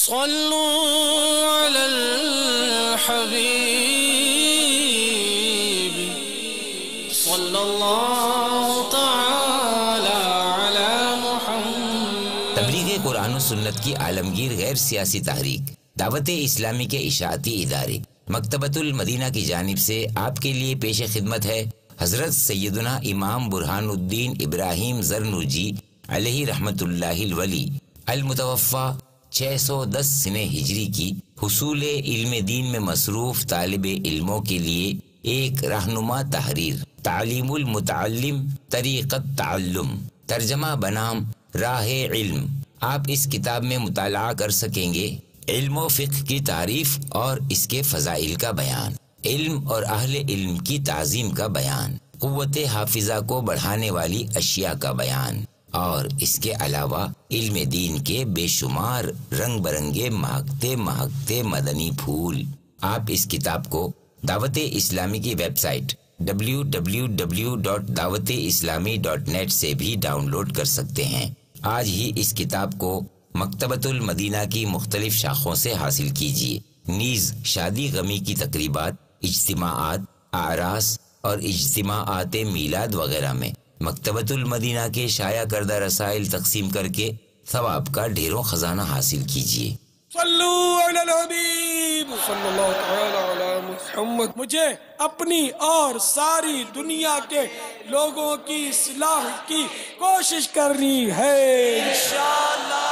صلوا علی الحبیب صلی اللہ تعالی علی محمد۔ تبلیغ قرآن و سنت کی عالمگیر غیر سیاسی تحریک دعوت اسلامی کے اشاعتی ادارے مکتبۃ المدینہ کی جانب سے آپ کے لیے پیش خدمت ہے حضرت سیدنا امام برہان الدین ابراہیم زرنوجی علیہ رحمت اللہ الولی المتوفى 610 سنہ ہجری کی حصول علم دین میں مصروف طالب علموں کے لیے ایک رہنما تحریر تعلیم المتعلم طریقت تعلم، ترجمہ بنام راہ علم۔ آپ اس کتاب میں مطالعہ کر سکیں گے علم و فقہ کی تعریف اور اس کے فضائل کا بیان، علم اور اہل علم کی تعظیم کا بیان، قوت حافظہ کو بڑھانے والی اشیاء کا بیان، اور اس کے علاوہ علم دین کے بے شمار رنگ برنگے مہکتے مدنی پھول۔ آپ اس کتاب کو دعوت اسلامی کی ویب سائٹ www.dawat-islami.net سے بھی ڈاؤن لوڈ کر سکتے ہیں۔ آج ہی اس کتاب کو مکتبۃ المدینہ کی مختلف شاخوں سے حاصل کیجیے۔ نیز شادی غمی کی تقریبات، اجتماعات، اعراس اور اجتماعات میلاد وغیرہ میں مکتبۃ المدینہ کے شائع کردہ رسائل تقسیم کر کے ثواب کا ڈھیروں خزانہ حاصل کیجیے۔ صلو علی الحبیب صلی اللہ تعالی علی محمد۔ مجھے اپنی اور ساری دنیا کے لوگوں کی اصلاح کی کوشش کرنی ہے انشاءاللہ۔